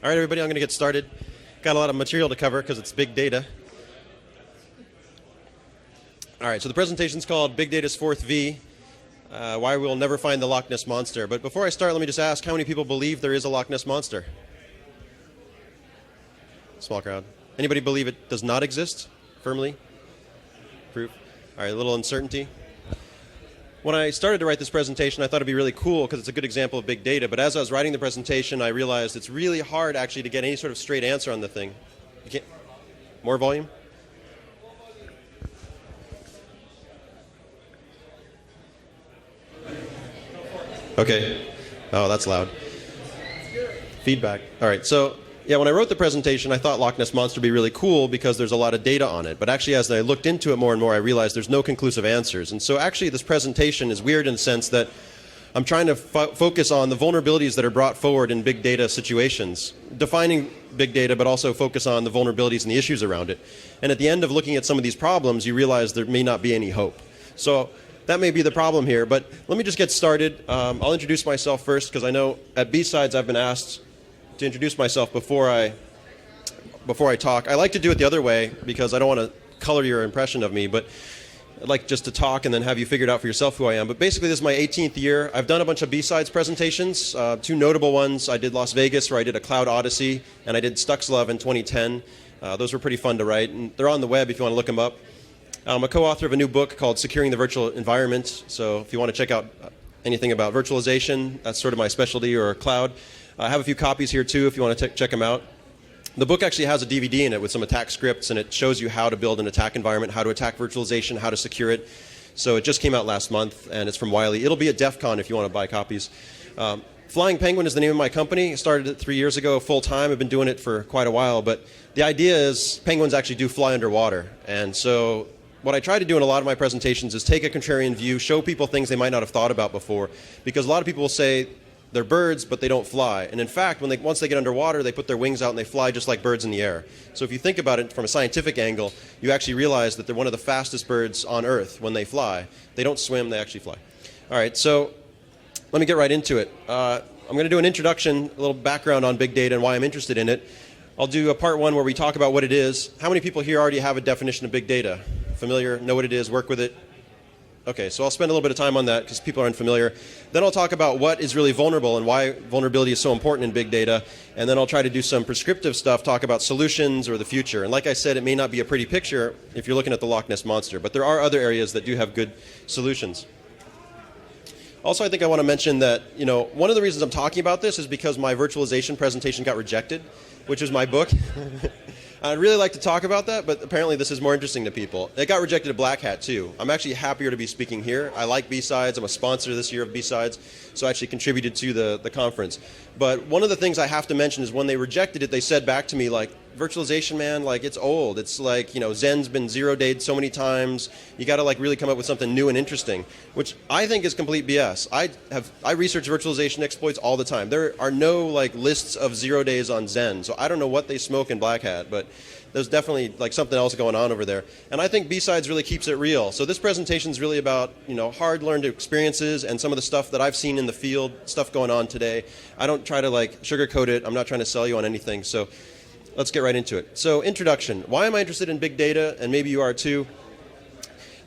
All right, everybody, I'm going to get started. Got a lot of material to cover because it's big data. All right, so the presentation's called Big Data's Fourth V, Why We'll Never Find the Loch Ness Monster. But before I start, let me just ask, how many people believe there is a Loch Ness Monster? Small crowd. Anybody believe it does not exist? Firmly? Proof? All right, a little uncertainty. When I started to write this presentation, I thought it'd be really cool because it's a good example of big data. But as I was writing the presentation, I realized it's really hard actually to get any sort of straight answer on the thing. You can't. More volume? Okay. Oh, that's loud. Feedback. All right. So, yeah, when I wrote the presentation, I thought Loch Ness Monster would be really cool because there's a lot of data on it. But actually, as I looked into it more and more, I realized there's no conclusive answers. And so actually, this presentation is weird in the sense that I'm trying to focus on the vulnerabilities that are brought forward in big data situations, defining big data, but also focus on the vulnerabilities and the issues around it. And at the end of looking at some of these problems, you realize there may not be any hope. So that may be the problem here. But let me just get started. I'll introduce myself first because I know at BSides I've been asked to introduce myself before I talk. I like to do it the other way because I don't want to color your impression of me, but I'd like just to talk and then have you figure it out for yourself who I am. But basically, this is my 18th year. I've done a bunch of BSides presentations, two notable ones. I did Las Vegas, where I did a Cloud Odyssey, and I did StuxLove in 2010. Those were pretty fun to write, and they're on the web if you want to look them up. I'm a co-author of a new book called Securing the Virtual Environment, so if you want to check out anything about virtualization, that's sort of my specialty, or cloud. I have a few copies here, too, if you want to check them out. The book actually has a DVD in it with some attack scripts, and it shows you how to build an attack environment, how to attack virtualization, how to secure it. So it just came out last month, and it's from Wiley. It'll be at DEF CON if you want to buy copies. Flying Penguin is the name of my company. I started it 3 years ago full-time. I've been doing it for quite a while. But the idea is penguins actually do fly underwater. And so what I try to do in a lot of my presentations is take a contrarian view, show people things they might not have thought about before. Because a lot of people will say, they're birds, but they don't fly. And in fact, once they get underwater, they put their wings out and they fly just like birds in the air. So if you think about it from a scientific angle, you actually realize that they're one of the fastest birds on Earth when they fly. They don't swim, they actually fly. All right, so let me get right into it. I'm going to do an introduction, a little background on big data and why I'm interested in it. I'll do a part one where we talk about what it is. How many people here already have a definition of big data? Familiar, know what it is, work with it? Okay, so I'll spend a little bit of time on that because people are unfamiliar. Then I'll talk about what is really vulnerable and why vulnerability is so important in big data. And then I'll try to do some prescriptive stuff, talk about solutions or the future. And like I said, it may not be a pretty picture if you're looking at the Loch Ness Monster, but there are other areas that do have good solutions. Also, I think I want to mention that, one of the reasons I'm talking about this is because my virtualization presentation got rejected, which is my book. I'd really like to talk about that, but apparently this is more interesting to people. It got rejected at Black Hat, too. I'm actually happier to be speaking here. I like BSides. I'm a sponsor this year of BSides, so I actually contributed to the conference. But one of the things I have to mention is when they rejected it, they said back to me, like, virtualization, man, like, it's old. It's like, Zen's been zero-dayed so many times. You got to, like, really come up with something new and interesting, which I think is complete BS. I research virtualization exploits all the time. There are no, like, lists of 0 days on Zen, so I don't know what they smoke in Black Hat, but there's definitely like something else going on over there. And I think BSides really keeps it real. So this presentation is really about, hard-learned experiences and some of the stuff that I've seen in the field, stuff going on today. I don't try to like sugarcoat it. I'm not trying to sell you on anything. So let's get right into it. So introduction. Why am I interested in big data? And maybe you are too.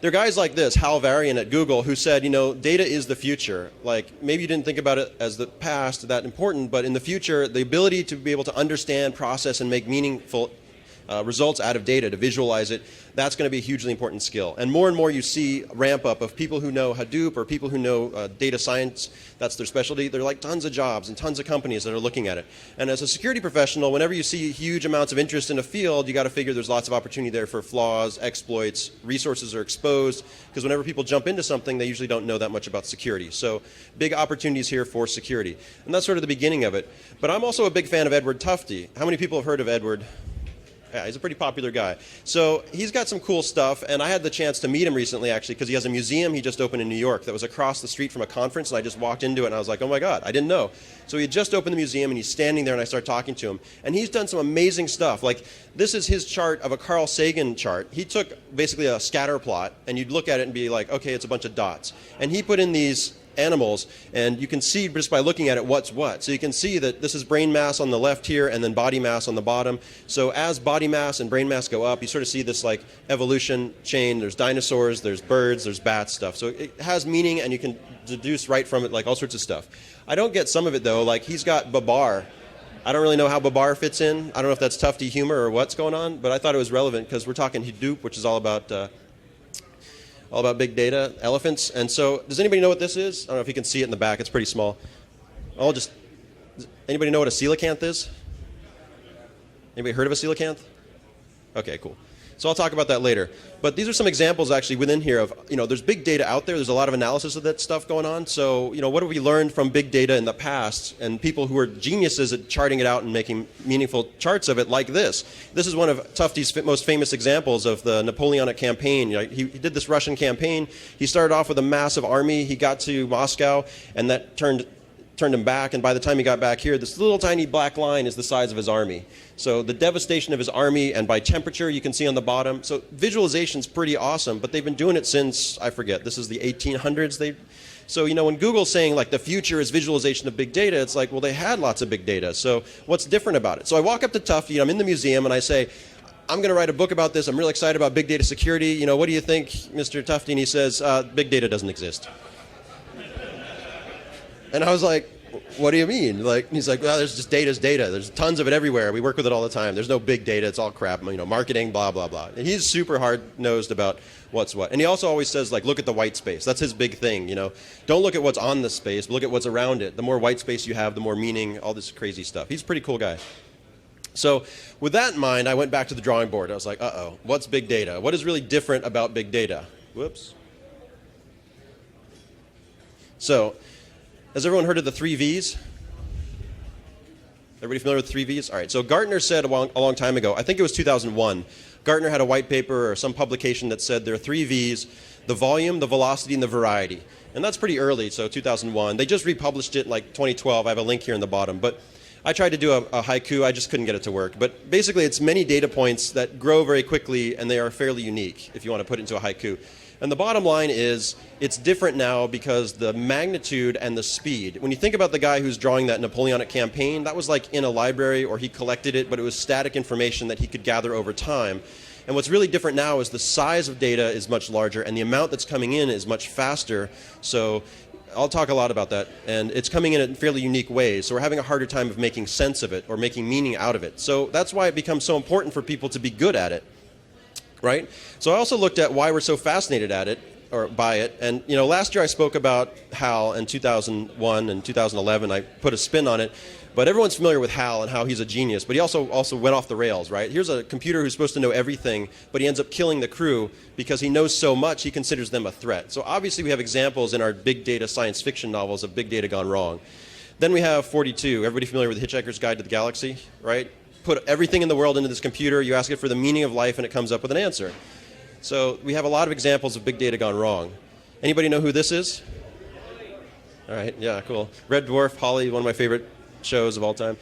There are guys like this, Hal Varian at Google, who said, data is the future. Like, maybe you didn't think about it as the past, that important, but in the future, the ability to be able to understand, process, and make meaningful results out of data, to visualize it, that's going to be a hugely important skill. And more you see ramp up of people who know Hadoop or people who know data science, that's their specialty. There are like tons of jobs and tons of companies that are looking at it. And as a security professional, whenever you see huge amounts of interest in a field, you got to figure there's lots of opportunity there for flaws, exploits, resources are exposed, because whenever people jump into something, they usually don't know that much about security. So big opportunities here for security. And that's sort of the beginning of it. But I'm also a big fan of Edward Tufte. How many people have heard of Edward? Yeah, he's a pretty popular guy. So he's got some cool stuff, and I had the chance to meet him recently, actually, because he has a museum he just opened in New York that was across the street from a conference, and I just walked into it, and I was like, oh my God, I didn't know. So he had just opened the museum, and he's standing there, and I start talking to him. And he's done some amazing stuff. Like, this is his chart of a Carl Sagan chart. He took basically a scatter plot, and you'd look at it and be like, okay, it's a bunch of dots. And he put in these animals, and you can see just by looking at it what's what. So you can see that this is brain mass on the left here and then body mass on the bottom. So as body mass and brain mass go up, you sort of see this like evolution chain. There's dinosaurs, there's birds, there's bats, stuff. So it has meaning, and you can deduce right from it like all sorts of stuff. I don't get some of it though. Like he's got Babar. I don't really know how Babar fits in. I don't know if that's Tufte humor or what's going on, but I thought it was relevant because we're talking Hadoop, which is all about big data, elephants. And so does anybody know what this is? I don't know if you can see it in the back. It's pretty small. Anybody know what a coelacanth is? Anybody heard of a coelacanth? Okay, cool. So I'll talk about that later. But these are some examples actually within here of, there's big data out there. There's a lot of analysis of that stuff going on. So, what have we learned from big data in the past and people who are geniuses at charting it out and making meaningful charts of it like this? This is one of Tufte's most famous examples of the Napoleonic campaign. He did this Russian campaign. He started off with a massive army. He got to Moscow, and that turned him back, and by the time he got back here, this little tiny black line is the size of his army. So the devastation of his army, and by temperature, you can see on the bottom. So visualization's pretty awesome, but they've been doing it since, I forget, this is the 1800s. So, when Google's saying, like, the future is visualization of big data, it's like, well, they had lots of big data. So what's different about it? So I walk up to Tufte, I'm in the museum, and I say, I'm going to write a book about this. I'm really excited about big data security. What do you think, Mr. Tufte? And he says, big data doesn't exist. And I was like, what do you mean? He's like, well, there's just data's data. There's tons of it everywhere. We work with it all the time. There's no big data. It's all crap. Marketing, blah, blah, blah. And he's super hard-nosed about what's what. And he also always says, look at the white space. That's his big thing, Don't look at what's on the space, but look at what's around it. The more white space you have, the more meaning, all this crazy stuff. He's a pretty cool guy. So with that in mind, I went back to the drawing board. I was like, what's big data? What is really different about big data? Whoops. So, has everyone heard of the 3 V's? Everybody familiar with 3 V's? All right, so Gartner said a long time ago, I think it was 2001, Gartner had a white paper or some publication that said there are 3 V's, the volume, the velocity, and the variety. And that's pretty early, so 2001. They just republished it like 2012. I have a link here in the bottom. But I tried to do a haiku. I just couldn't get it to work. But basically, it's many data points that grow very quickly, and they are fairly unique if you want to put it into a haiku. And the bottom line is, it's different now because the magnitude and the speed. When you think about the guy who's drawing that Napoleonic campaign, that was like in a library or he collected it, but it was static information that he could gather over time. And what's really different now is the size of data is much larger and the amount that's coming in is much faster. So I'll talk a lot about that. And it's coming in fairly unique ways. So we're having a harder time of making sense of it or making meaning out of it. So that's why it becomes so important for people to be good at it. Right? So I also looked at why we're so fascinated at it, or by it. And last year I spoke about HAL in 2001 and 2011. I put a spin on it. But everyone's familiar with HAL and how he's a genius. But he also went off the rails, right? Here's a computer who's supposed to know everything, but he ends up killing the crew because he knows so much he considers them a threat. So obviously we have examples in our big data science fiction novels of big data gone wrong. Then we have 42. Everybody familiar with Hitchhiker's Guide to the Galaxy, right? Put everything in the world into this computer, you ask it for the meaning of life, and it comes up with an answer. So we have a lot of examples of big data gone wrong. Anybody know who this is? All right, yeah, cool. Red Dwarf, Holly, one of my favorite shows of all time.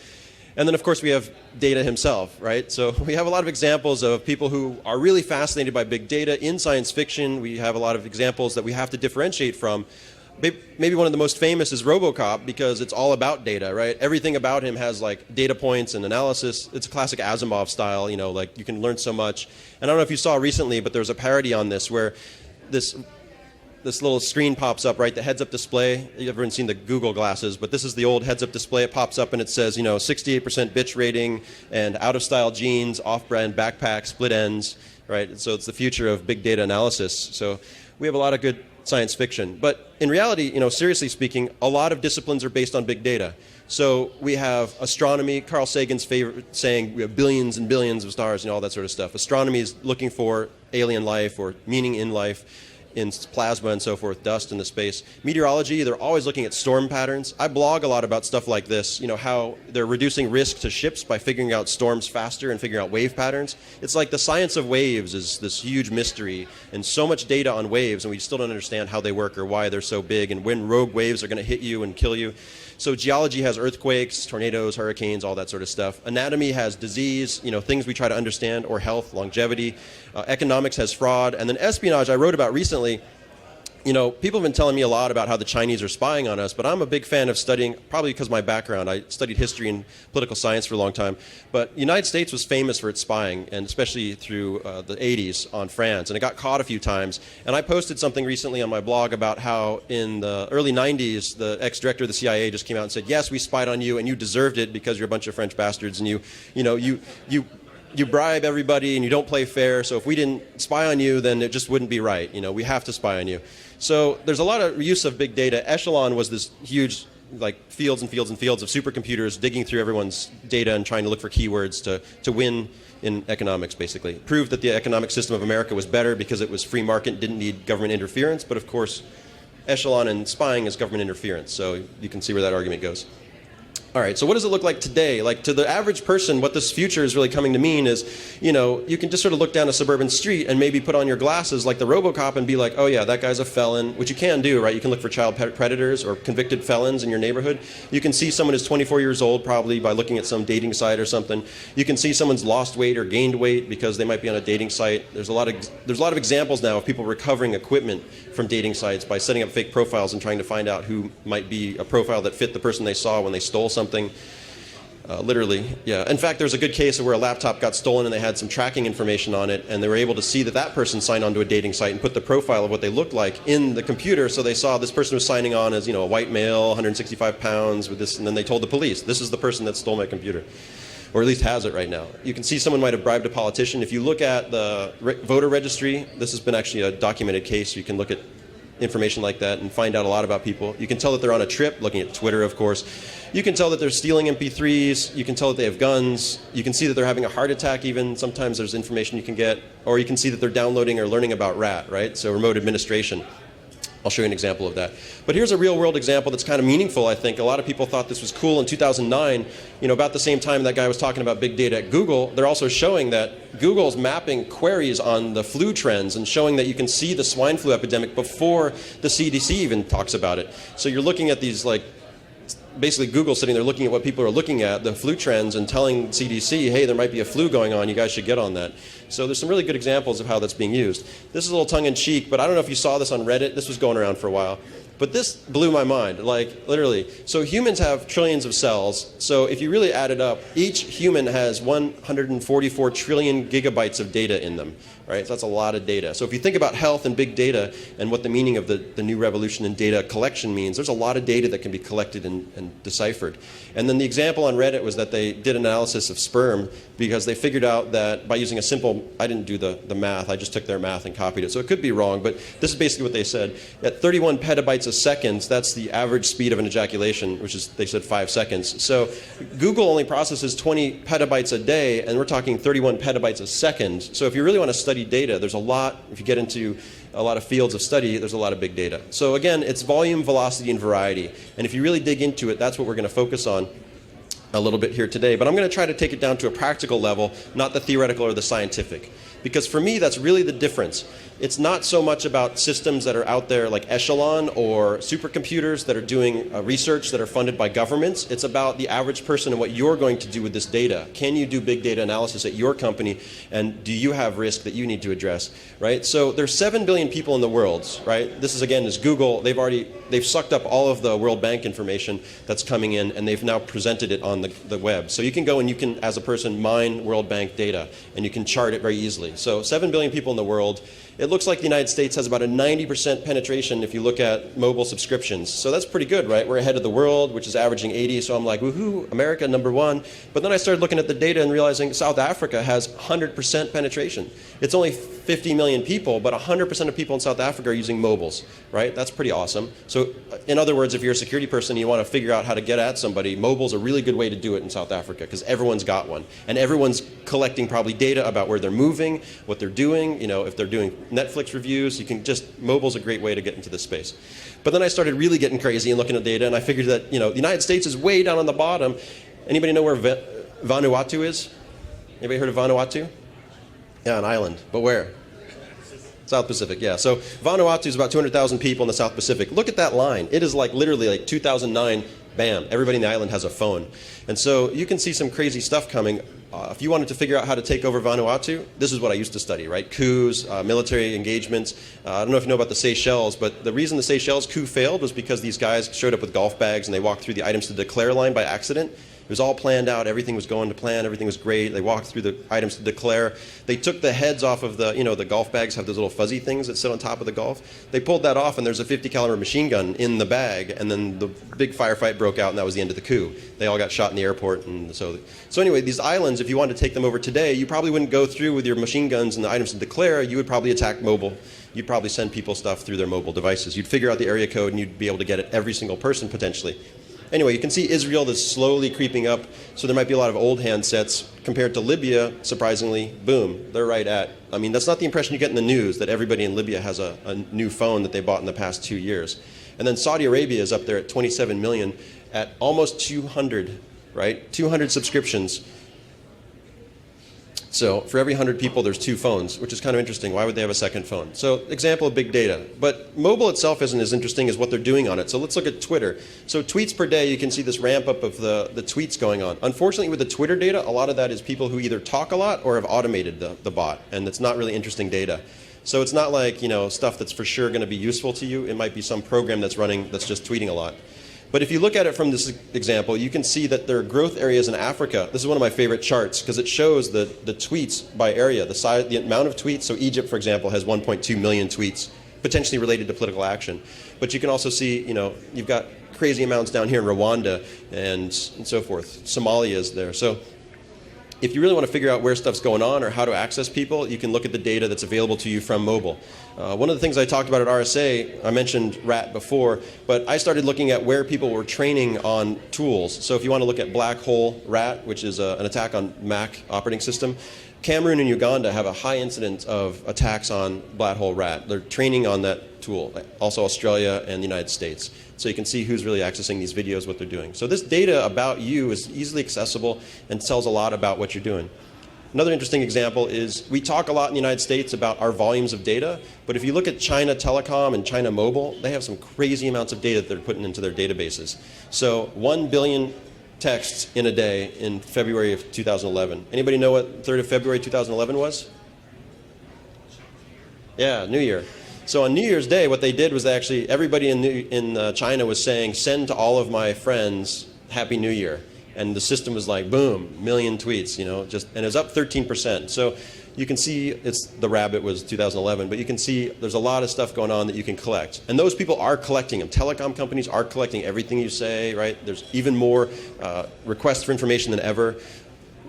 And then, of course, we have Data himself, right? So we have a lot of examples of people who are really fascinated by big data in science fiction. We have a lot of examples that we have to differentiate from. Maybe one of the most famous is RoboCop because it's all about data, right? Everything about him has like data points and analysis. It's a classic Asimov style, like you can learn so much. And I don't know if you saw recently, but there's a parody on this where this little screen pops up, right? The heads-up display. You've ever seen the Google glasses, but this is the old heads-up display. It pops up and it says, 68% bitch rating and out-of-style jeans, off-brand backpack, split ends, right? So it's the future of big data analysis. So we have a lot of good science fiction. But in reality, seriously speaking, a lot of disciplines are based on big data. So we have astronomy, Carl Sagan's favorite saying, we have billions and billions of stars and all that sort of stuff. Astronomy is looking for alien life or meaning in life, in plasma and so forth, dust in the space. Meteorology, they're always looking at storm patterns. I blog a lot about stuff like this, how they're reducing risk to ships by figuring out storms faster and figuring out wave patterns. It's like the science of waves is this huge mystery and so much data on waves, and we still don't understand how they work or why they're so big and when rogue waves are going to hit you and kill you. So geology has earthquakes, tornadoes, hurricanes, all that sort of stuff. Anatomy has disease, things we try to understand, or health, longevity. Economics has fraud. And then espionage, I wrote about recently. people have been telling me a lot about how the Chinese are spying on us, but I'm a big fan of studying, probably because of my background. I studied history and political science for a long time. But the United States was famous for its spying, and especially through the 80s on France, and it got caught a few times. And I posted something recently on my blog about how in the early 90s, the ex-director of the CIA just came out and said, yes, we spied on you, and you deserved it because you're a bunch of French bastards, and you bribe everybody and you don't play fair, so if we didn't spy on you, then it just wouldn't be right. We have to spy on you. So there's a lot of use of big data. Echelon was this huge, fields and fields and fields of supercomputers digging through everyone's data and trying to look for keywords to win in economics, basically. It proved that the economic system of America was better because it was free market, didn't need government interference, but of course, Echelon and spying is government interference, so you can see where that argument goes. All right, so what does it look like today? To the average person, what this future is really coming to mean is, you can just sort of look down a suburban street and maybe put on your glasses like the RoboCop and be like, oh yeah, that guy's a felon, which you can do, right? You can look for child predators or convicted felons in your neighborhood. You can see someone who's 24 years old probably by looking at some dating site or something. You can see someone's lost weight or gained weight because they might be on a dating site. There's a lot of examples now of people recovering equipment from dating sites by setting up fake profiles and trying to find out who might be a profile that fit the person they saw when they stole something. Literally, yeah. In fact, there's a good case of where a laptop got stolen and they had some tracking information on it, and they were able to see that person signed onto a dating site and put the profile of what they looked like in the computer, so they saw this person was signing on as, a white male, 165 pounds with this, and then they told the police, this is the person that stole my computer, or at least has it right now. You can see someone might have bribed a politician. If you look at the voter registry, this has been actually a documented case. You can look at information like that and find out a lot about people. You can tell that they're on a trip, looking at Twitter, of course. You can tell that they're stealing MP3s. You can tell that they have guns. You can see that they're having a heart attack even. Sometimes there's information you can get. Or you can see that they're downloading or learning about RAT, right? So remote administration. I'll show you an example of that. But here's a real-world example that's kind of meaningful, I think. A lot of people thought this was cool in 2009. About the same time that guy was talking about big data at Google, they're also showing that Google's mapping queries on the flu trends and showing that you can see the swine flu epidemic before the CDC even talks about it. So you're looking at these, basically Google sitting there looking at what people are looking at, the flu trends, and telling CDC, hey, there might be a flu going on, you guys should get on that. So there's some really good examples of how that's being used. This is a little tongue-in-cheek, but I don't know if you saw this on Reddit. This was going around for a while. But this blew my mind, literally. So humans have trillions of cells. So if you really add it up, each human has 144 trillion gigabytes of data in them, right? So that's a lot of data. So if you think about health and big data and what the meaning of the new revolution in data collection means, there's a lot of data that can be collected and deciphered. And then the example on Reddit was that they did an analysis of sperm because they figured out that by using a simple, I didn't do the math, I just took their math and copied it. So it could be wrong, but this is basically what they said. At 31 petabytes a second, that's the average speed of an ejaculation, which is, they said, 5 seconds. So Google only processes 20 petabytes a day, and we're talking 31 petabytes a second. So if you really want to study data, there's a lot, if you get into a lot of fields of study, there's a lot of big data. So again, it's volume, velocity, and variety. And if you really dig into it, that's what we're going to focus on a little bit here today. But I'm going to try to take it down to a practical level, not the theoretical or the scientific. Because for me, that's really the difference. It's not so much about systems that are out there like Echelon or supercomputers that are doing research that are funded by governments. It's about the average person and what you're going to do with this data. Can you do big data analysis at your company, and do you have risk that you need to address, right? So there's 7 billion people in the world, right? This is, again, is Google. They've sucked up all of the World Bank information that's coming in, and they've now presented it on the web. So you can go and you can, as a person, mine World Bank data, and you can chart it very easily. So 7 billion people in the world. It looks like the United States has about a 90% penetration if you look at mobile subscriptions. So that's pretty good, right? We're ahead of the world, which is averaging 80. So I'm like, woohoo, America, #1. But then I started looking at the data and realizing South Africa has 100% penetration. It's only 50 million people, but 100% of people in South Africa are using mobiles, right? That's pretty awesome. So in other words, if you're a security person and you want to figure out how to get at somebody, mobile's a really good way to do it in South Africa because everyone's got one. And everyone's collecting probably data about where they're moving, what they're doing, if they're doing Netflix reviews, mobile's a great way to get into this space. But then I started really getting crazy and looking at data, and I figured that, the United States is way down on the bottom. Anybody know where Vanuatu is? Anybody heard of Vanuatu? Yeah, an island. But where? South Pacific, yeah. So Vanuatu is about 200,000 people in the South Pacific. Look at that line. It is literally 2009 bam, everybody in the island has a phone. And so you can see some crazy stuff coming. If you wanted to figure out how to take over Vanuatu, this is what I used to study, right? Coups, military engagements. I don't know if you know about the Seychelles, but the reason the Seychelles coup failed was because these guys showed up with golf bags and they walked through the items to declare line by accident. It was all planned out. Everything was going to plan. Everything was great. They walked through the items to declare. They took the heads off of the, the golf bags have those little fuzzy things that sit on top of the golf. They pulled that off, and there's a 50 caliber machine gun in the bag, and then the big firefight broke out, and that was the end of the coup. They all got shot in the airport. And so anyway, these islands, if you wanted to take them over today, you probably wouldn't go through with your machine guns and the items to declare. You would probably attack mobile. You'd probably send people stuff through their mobile devices. You'd figure out the area code, and you'd be able to get at every single person potentially. Anyway, you can see Israel that's slowly creeping up, so there might be a lot of old handsets. Compared to Libya, surprisingly, boom, they're right at. I mean, that's not the impression you get in the news, that everybody in Libya has a new phone that they bought in the past 2 years. And then Saudi Arabia is up there at 27 million at almost 200, right? 200 subscriptions. So for every 100 people, there's 2 phones, which is kind of interesting. Why would they have a second phone? So example of big data. But mobile itself isn't as interesting as what they're doing on it. So let's look at Twitter. So tweets per day, you can see this ramp up of the tweets going on. Unfortunately, with the Twitter data, a lot of that is people who either talk a lot or have automated the bot. And it's not really interesting data. So it's not like, stuff that's for sure going to be useful to you. It might be some program that's running that's just tweeting a lot. But if you look at it from this example, you can see that there are growth areas in Africa. This is one of my favorite charts because it shows the tweets by area, the size, the amount of tweets. So Egypt, for example, has 1.2 million tweets, potentially related to political action. But you can also see, you've got crazy amounts down here in Rwanda and so forth. Somalia is there. So if you really want to figure out where stuff's going on or how to access people, you can look at the data that's available to you from mobile. One of the things I talked about at RSA, I mentioned RAT before, but I started looking at where people were training on tools. So if you want to look at black hole RAT, which is an attack on Mac operating system, Cameroon and Uganda have a high incidence of attacks on black hole RAT. They're training on that tool. Also Australia and the United States. So you can see who's really accessing these videos, what they're doing. So this data about you is easily accessible and tells a lot about what you're doing. Another interesting example is we talk a lot in the United States about our volumes of data, but if you look at China Telecom and China Mobile, they have some crazy amounts of data that they're putting into their databases. So 1 billion texts in a day in February of 2011. Anybody know what 3rd of February 2011 was? Yeah, New Year. So on New Year's Day, what they did was actually everybody in China was saying, send to all of my friends, Happy New Year. And the system was like, boom, million tweets, and it was up 13%. So you can see the rabbit was 2011, but you can see there's a lot of stuff going on that you can collect. And those people are collecting them. Telecom companies are collecting everything you say, right? There's even more requests for information than ever.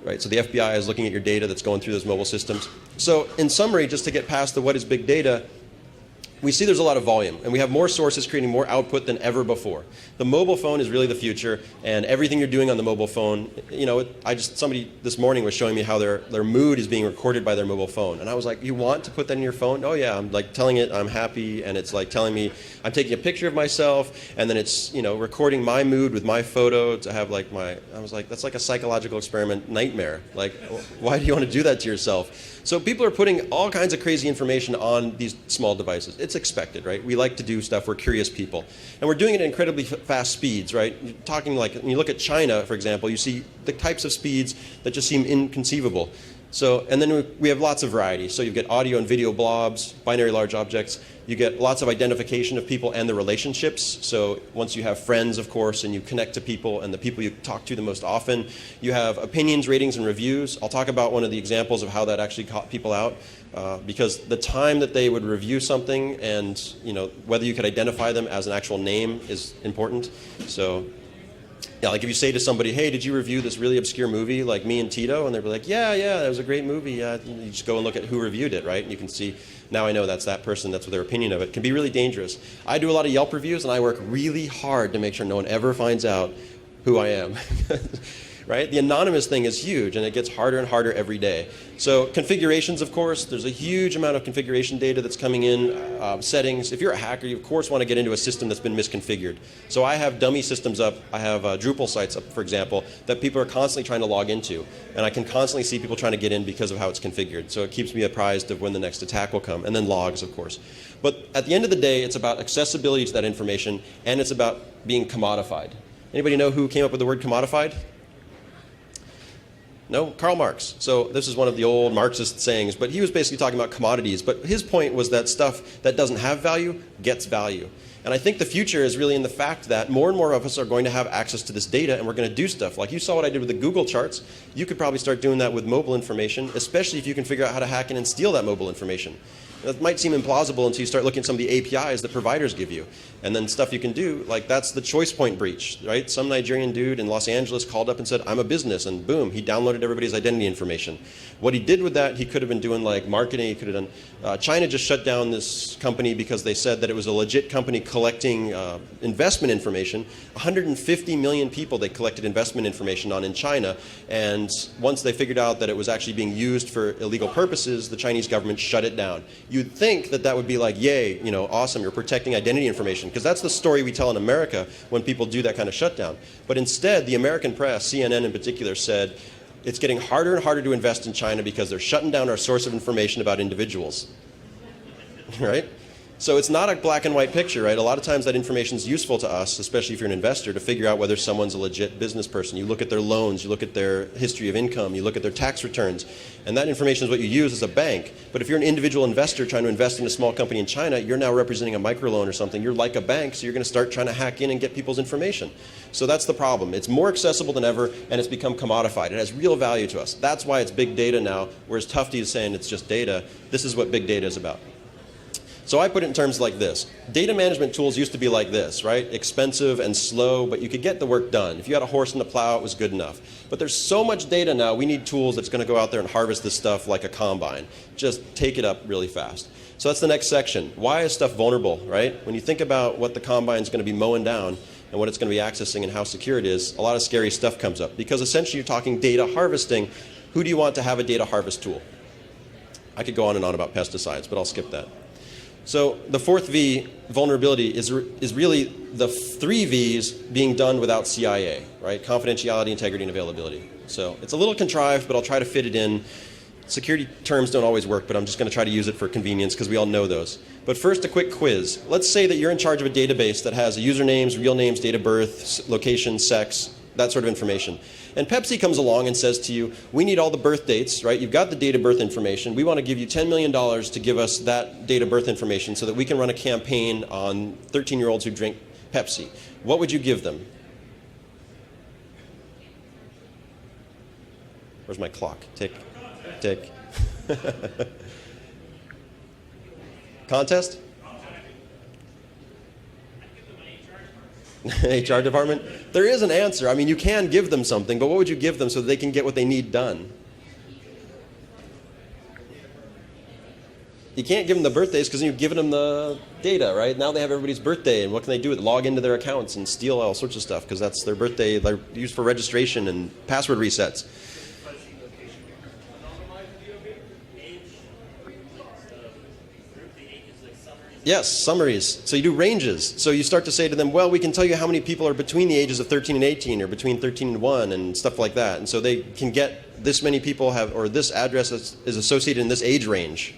Right, so the FBI is looking at your data that's going through those mobile systems. So in summary, just to get past the what is big data, we see there's a lot of volume, and we have more sources creating more output than ever before. The mobile phone is really the future, and everything you're doing on the mobile phone, somebody this morning was showing me how their mood is being recorded by their mobile phone, and I was like, you want to put that in your phone? Oh yeah, I'm like telling it I'm happy, and it's like telling me I'm taking a picture of myself, and then it's recording my mood with my photo to have like I was like, that's like a psychological experiment nightmare. Like, why do you want to do that to yourself? So people are putting all kinds of crazy information on these small devices. It's expected, right? We like to do stuff. We're curious people. And we're doing it at incredibly fast speeds, right? You're talking like, when you look at China, for example, you see the types of speeds that just seem inconceivable. So, and then we have lots of variety. So you get audio and video blobs, binary large objects. You get lots of identification of people and the relationships. So once you have friends, of course, and you connect to people and the people you talk to the most often, you have opinions, ratings, and reviews. I'll talk about one of the examples of how that actually caught people out. Because the time that they would review something and whether you could identify them as an actual name is important. So yeah, like if you say to somebody, hey, did you review this really obscure movie like Me and Tito? And they'll be like, yeah, that was a great movie. You just go and look at who reviewed it, right? And you can see, now I know that's that person, that's what their opinion of it. It can be really dangerous. I do a lot of Yelp reviews, and I work really hard to make sure no one ever finds out who I am. Right? The anonymous thing is huge, and it gets harder and harder every day. So configurations, of course, there's a huge amount of configuration data that's coming in. Settings. If you're a hacker, you of course want to get into a system that's been misconfigured. So I have dummy systems up. I have Drupal sites up, for example, that people are constantly trying to log into. And I can constantly see people trying to get in because of how it's configured. So it keeps me apprised of when the next attack will come. And then logs, of course. But at the end of the day, it's about accessibility to that information, and it's about being commodified. Anybody know who came up with the word commodified? No? Karl Marx. So this is one of the old Marxist sayings, but he was basically talking about commodities. But his point was that stuff that doesn't have value gets value. And I think the future is really in the fact that more and more of us are going to have access to this data, and we're going to do stuff. Like you saw what I did with the Google charts. You could probably start doing that with mobile information, especially if you can figure out how to hack in and steal that mobile information. That might seem implausible until you start looking at some of the APIs that providers give you. And then stuff you can do, like that's the choice point breach, right? Some Nigerian dude in Los Angeles called up and said, I'm a business, and boom, he downloaded everybody's identity information. What he did with that, he could have been doing like marketing, he could have done, China just shut down this company because they said that it was a legit company collecting investment information. 150 million people they collected investment information on in China, and once they figured out that it was actually being used for illegal purposes, the Chinese government shut it down. You'd think that that would be like, yay, you know, awesome, you're protecting identity information, because that's the story we tell in America when people do that kind of shutdown. But instead, the American press, CNN in particular, said it's getting harder and harder to invest in China because they're shutting down our source of information about individuals. Right? So it's not a black and white picture, right? A lot of times that information is useful to us, especially if you're an investor, to figure out whether someone's a legit business person. You look at their loans, you look at their history of income, you look at their tax returns, and that information is what you use as a bank. But if you're an individual investor trying to invest in a small company in China, you're now representing a microloan or something. You're like a bank, so you're going to start trying to hack in and get people's information. So that's the problem. It's more accessible than ever, and it's become commodified. It has real value to us. That's why it's big data now, whereas Tufte is saying it's just data. This is what big data is about. So I put it in terms like this. Data management tools used to be like this, right? Expensive and slow, but you could get the work done. If you had a horse and a plow, it was good enough. But there's so much data now, we need tools that's going to go out there and harvest this stuff like a combine. Just take it up really fast. So that's the next section. Why is stuff vulnerable, right? When you think about what the combine is going to be mowing down and what it's going to be accessing and how secure it is, a lot of scary stuff comes up. Because essentially you're talking data harvesting. Who do you want to have a data harvest tool? I could go on and on about pesticides, but I'll skip that. So the fourth V, vulnerability, is really the three Vs being done without CIA, right? Confidentiality, integrity, and availability. So it's a little contrived, but I'll try to fit it in. Security terms don't always work, but I'm just going to try to use it for convenience because we all know those. But first, a quick quiz. Let's say that you're in charge of a database that has usernames, real names, date of birth, location, sex, that sort of information. And Pepsi comes along and says to you, we need all the birth dates, right? You've got the date of birth information. We want to give you $10 million to give us that date of birth information so that we can run a campaign on 13-year-olds who drink Pepsi. What would you give them? Where's my clock? Tick, tick. Contest? HR department? There is an answer. I mean, you can give them something, but what would you give them so that they can get what they need done? You can't give them the birthdays because you've given them the data, right? Now they have everybody's birthday, and what can they do with it? Log into their accounts and steal all sorts of stuff because that's their birthday. They're used for registration and password resets. Yes, summaries. So you do ranges. So you start to say to them, well, we can tell you how many people are between the ages of 13 and 18 or between 13 and 1 and stuff like that. And so they can get this many people have, or this address is associated in this age range.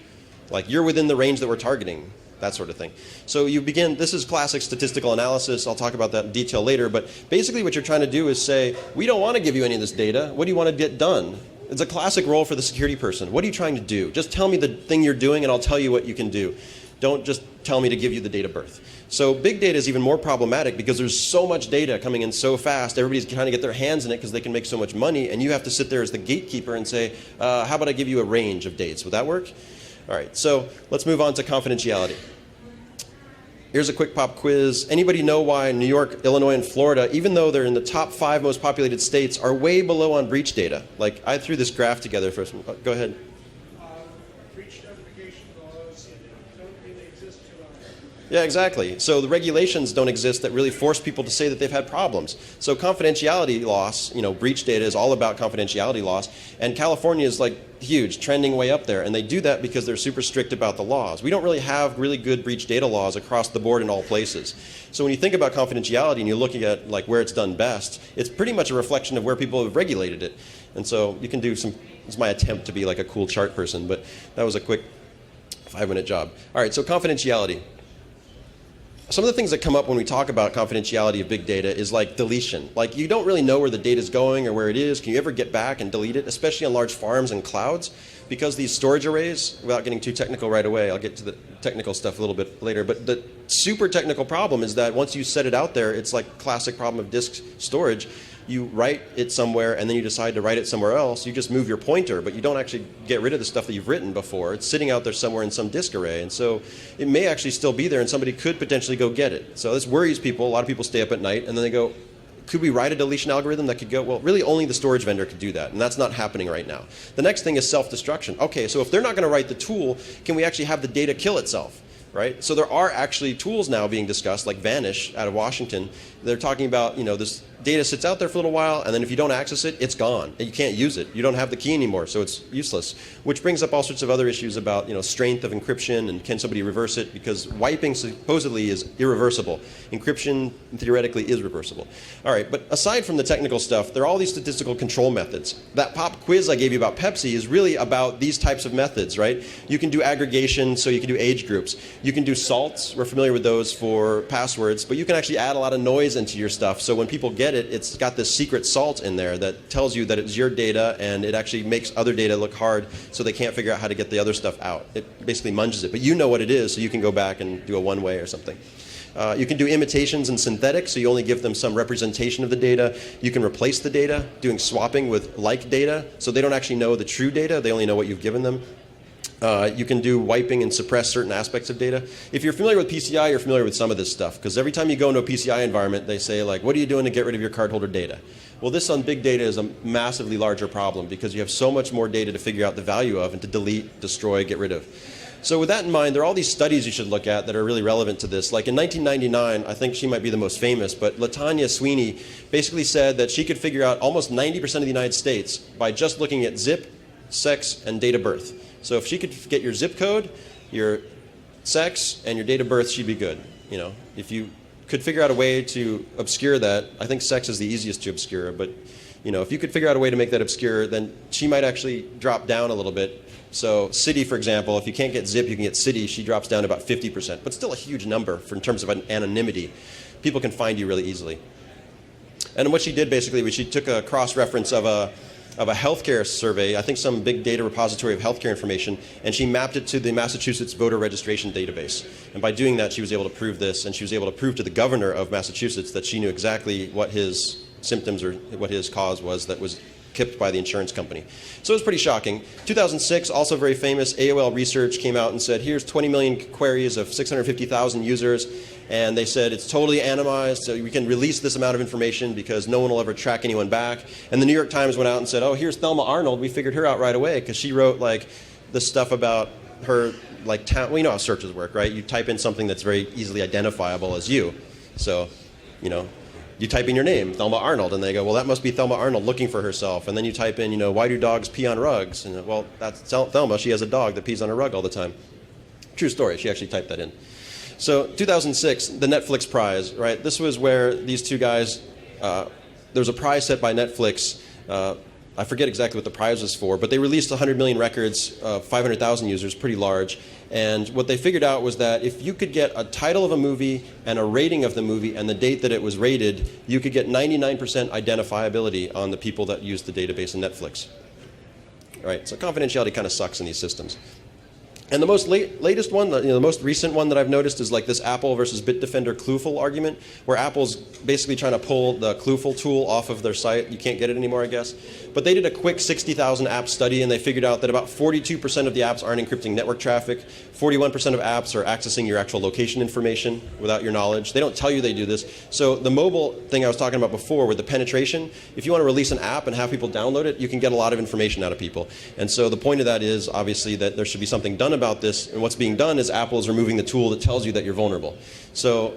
Like you're within the range that we're targeting, that sort of thing. So you begin, this is classic statistical analysis. I'll talk about that in detail later. But basically what you're trying to do is say, we don't want to give you any of this data. What do you want to get done? It's a classic role for the security person. What are you trying to do? Just tell me the thing you're doing and I'll tell you what you can do. Don't just tell me to give you the date of birth. So big data is even more problematic because there's so much data coming in so fast. Everybody's trying to get their hands in it because they can make so much money. And you have to sit there as the gatekeeper and say, how about I give you a range of dates? Would that work? All right, so let's move on to confidentiality. Here's a quick pop quiz. Anybody know why New York, Illinois, and Florida, even though they're in the top 5 most populated states, are way below on breach data? Like, I threw this graph together for some. Go ahead. Yeah, exactly. So the regulations don't exist that really force people to say that they've had problems. So confidentiality loss, breach data is all about confidentiality loss. And California is like huge, trending way up there. And they do that because they're super strict about the laws. We don't really have really good breach data laws across the board in all places. So when you think about confidentiality and you're looking at like where it's done best, it's pretty much a reflection of where people have regulated it. And so you can do some, it's my attempt to be like a cool chart person, but that was a quick 5-minute job. All right, so confidentiality. some of the things that come up when we talk about confidentiality of big data is like deletion. Like you don't really know where the data is going or where it is. Can you ever get back and delete it, especially on large farms and clouds? Because these storage arrays, without getting too technical right away, I'll get to the technical stuff a little bit later, but the super technical problem is that once you set it out there, it's like classic problem of disk storage. You write it somewhere and then you decide to write it somewhere else. You just move your pointer, but you don't actually get rid of the stuff that you've written before. It's sitting out there somewhere in some disk array. And so it may actually still be there and somebody could potentially go get it. So this worries people. A lot of people stay up at night and then they go, could we write a deletion algorithm that could go, well, really only the storage vendor could do that, and that's not happening right now. The next thing is self-destruction. Okay, so if they're not going to write the tool, can we actually have the data kill itself? Right? So there are actually tools now being discussed, like Vanish out of Washington. They're talking about, this data sits out there for a little while, and then if you don't access it, it's gone. And you can't use it. You don't have the key anymore, so it's useless. Which brings up all sorts of other issues about, strength of encryption, and can somebody reverse it? Because wiping supposedly is irreversible. Encryption theoretically is reversible. All right, but aside from the technical stuff, there are all these statistical control methods. That pop quiz I gave you about Pepsi is really about these types of methods, right? You can do aggregation, so you can do age groups. You can do salts. We're familiar with those for passwords, but you can actually add a lot of noise into your stuff. So when people get it, it's got this secret salt in there that tells you that it's your data, and it actually makes other data look hard so they can't figure out how to get the other stuff out. It basically munges it. But you know what it is, so you can go back and do a one-way or something. You can do imitations and synthetics, so you only give them some representation of the data. You can replace the data, doing swapping with like data, so they don't actually know the true data. They only know what you've given them. You can do wiping and suppress certain aspects of data. If you're familiar with PCI, you're familiar with some of this stuff, because every time you go into a PCI environment, they say, like, what are you doing to get rid of your cardholder data? Well, this on big data is a massively larger problem, because you have so much more data to figure out the value of and to delete, destroy, get rid of. So with that in mind, there are all these studies you should look at that are really relevant to this. Like in 1999, I think she might be the most famous, but LaTanya Sweeney basically said that she could figure out almost 90% of the United States by just looking at zip, sex, and date of birth. So if she could get your zip code, your sex, and your date of birth, she'd be good. If you could figure out a way to obscure that, I think sex is the easiest to obscure, but if you could figure out a way to make that obscure, then she might actually drop down a little bit. So city, for example, if you can't get zip, you can get city. She drops down to about 50%, but still a huge number in terms of anonymity. People can find you really easily. And what she did basically was she took a cross-reference of a healthcare survey, I think some big data repository of healthcare information, and she mapped it to the Massachusetts voter registration database. And by doing that, she was able to prove this, and she was able to prove to the governor of Massachusetts that she knew exactly what his symptoms or what his cause was that was kept by the insurance company. So it was pretty shocking. 2006, also very famous, AOL Research came out and said, here's 20 million queries of 650,000 users, and they said it's totally anonymized, so we can release this amount of information because no one will ever track anyone back. And the New York Times went out and said, oh, here's Thelma Arnold. We figured her out right away because she wrote like the stuff about her like town. Well, you know how searches work, right? You type in something that's very easily identifiable as you. So, you type in your name, Thelma Arnold, and they go, well, that must be Thelma Arnold looking for herself. And then you type in, why do dogs pee on rugs? And well, that's Thelma. She has a dog that pees on a rug all the time. True story. She actually typed that in. So 2006, the Netflix prize, right? This was where these two guys, there was a prize set by Netflix. I forget exactly what the prize was for, but they released 100 million records, 500,000 users, pretty large. And what they figured out was that if you could get a title of a movie and a rating of the movie and the date that it was rated, you could get 99% identifiability on the people that used the database in Netflix. All right, so confidentiality kind of sucks in these systems. And the most latest one, the most recent one that I've noticed is like this Apple versus Bitdefender Klufel argument, where Apple's basically trying to pull the Klufel tool off of their site. You can't get it anymore, I guess. But they did a quick 60,000 app study, and they figured out that about 42% of the apps aren't encrypting network traffic. 41% of apps are accessing your actual location information without your knowledge. They don't tell you they do this. So the mobile thing I was talking about before with the penetration, if you want to release an app and have people download it, you can get a lot of information out of people. And so the point of that is obviously that there should be something done about this. And what's being done is Apple is removing the tool that tells you that you're vulnerable. So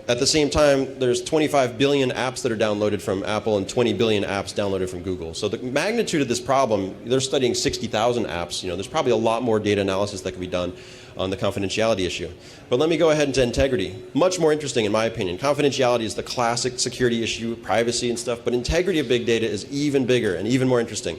at the same time, there's 25 billion apps that are downloaded from Apple and 20 billion apps downloaded from Google. So the magnitude of this problem, they're studying 60,000 apps. There's probably a lot more data analysis that can be done on the confidentiality issue. But let me go ahead into integrity. Much more interesting in my opinion. Confidentiality is the classic security issue, privacy and stuff, but integrity of big data is even bigger and even more interesting.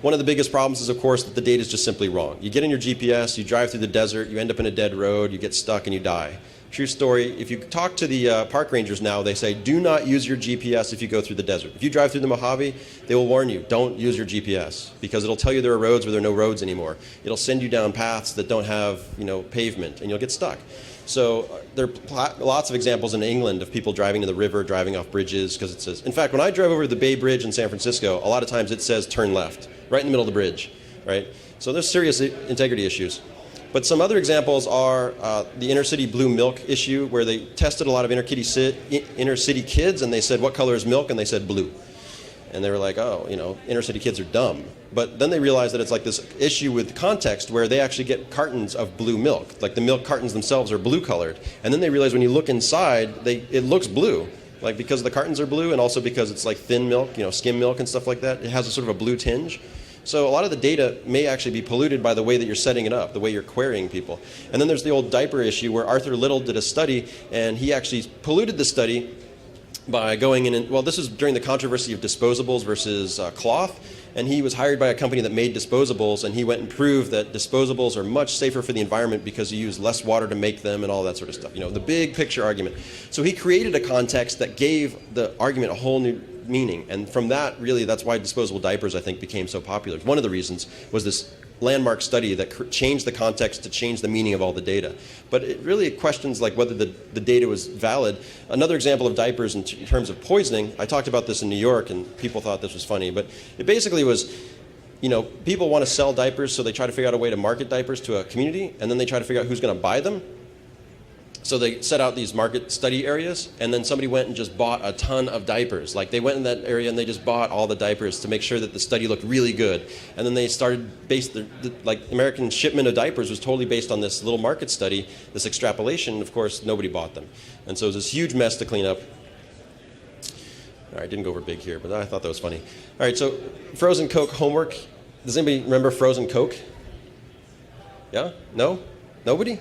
One of the biggest problems is, of course, that the data is just simply wrong. You get in your GPS, you drive through the desert, you end up in a dead road, you get stuck and you die. True story. If you talk to the park rangers now, they say, do not use your GPS if you go through the desert. If you drive through the Mojave, they will warn you, don't use your GPS, because it'll tell you there are roads where there are no roads anymore. It'll send you down paths that don't have, pavement, and you'll get stuck. So there are lots of examples in England of people driving to the river, driving off bridges, because it says, in fact, when I drove over the Bay Bridge in San Francisco, a lot of times it says turn left, right in the middle of the bridge, right? So there's serious integrity issues. But some other examples are the inner city blue milk issue, where they tested a lot of inner city kids, and they said, what color is milk? And they said blue. And they were like, oh, inner city kids are dumb. But then they realized that it's like this issue with context where they actually get cartons of blue milk. Like the milk cartons themselves are blue colored. And then they realized when you look inside, it looks blue. Like because the cartons are blue, and also because it's like thin milk, skim milk and stuff like that. It has a sort of a blue tinge. So a lot of the data may actually be polluted by the way that you're setting it up, the way you're querying people. And then there's the old diaper issue where Arthur Little did a study, and he actually polluted the study by going in and, well, this was during the controversy of disposables versus cloth, and he was hired by a company that made disposables, and he went and proved that disposables are much safer for the environment because you use less water to make them and all that sort of stuff, the big picture argument. So he created a context that gave the argument a whole new meaning, and from that, really, that's why disposable diapers, I think, became so popular. One of the reasons was this landmark study that changed the context to change the meaning of all the data. But it really questions like whether the data was valid. Another example of diapers in terms of poisoning, I talked about this in New York, and people thought this was funny, but it basically was, people want to sell diapers, so they try to figure out a way to market diapers to a community, and then they try to figure out who's going to buy them. So they set out these market study areas, and then somebody went and just bought a ton of diapers. Like they went in that area and they just bought all the diapers to make sure that the study looked really good. And then they started like American shipment of diapers was totally based on this little market study, this extrapolation. Of course, nobody bought them. And so it was this huge mess to clean up. All right, didn't go over big here, but I thought that was funny. All right, so frozen Coke homework. Does anybody remember frozen Coke? Yeah? No? Nobody?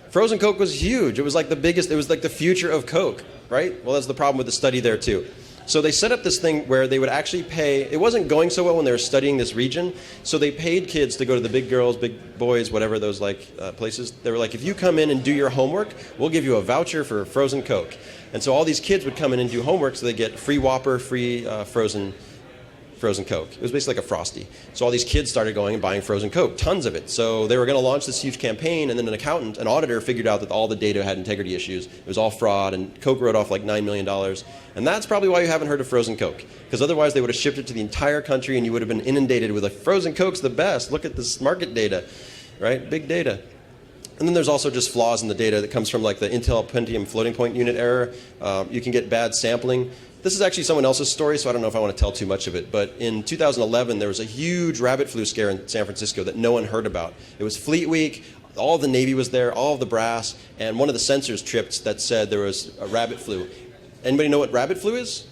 Frozen Coke was huge. It was like the biggest, it was like the future of Coke, right? Well, that's the problem with the study there too. So they set up this thing where they would actually pay, it wasn't going so well when they were studying this region, so they paid kids to go to the big girls, big boys, whatever those places. They were like, if you come in and do your homework, we'll give you a voucher for frozen Coke. And so all these kids would come in and do homework, so they get free Whopper, free frozen Coke. It was basically like a Frosty. So all these kids started going and buying frozen Coke, tons of it. So they were going to launch this huge campaign, and then an auditor figured out that all the data had integrity issues. It was all fraud, and Coke wrote off like $9 million. And that's probably why you haven't heard of frozen Coke, because otherwise they would have shipped it to the entire country, and you would have been inundated with like, frozen Coke's the best. Look at this market data, right? Big data. And then there's also just flaws in the data that comes from like the Intel Pentium floating point unit error. You can get bad sampling. This is actually someone else's story, so I don't know if I want to tell too much of it. But in 2011, there was a huge rabbit flu scare in San Francisco that no one heard about. It was Fleet Week. All of the Navy was there, all of the brass, and one of the sensors tripped that said there was a rabbit flu. Anybody know what rabbit flu is?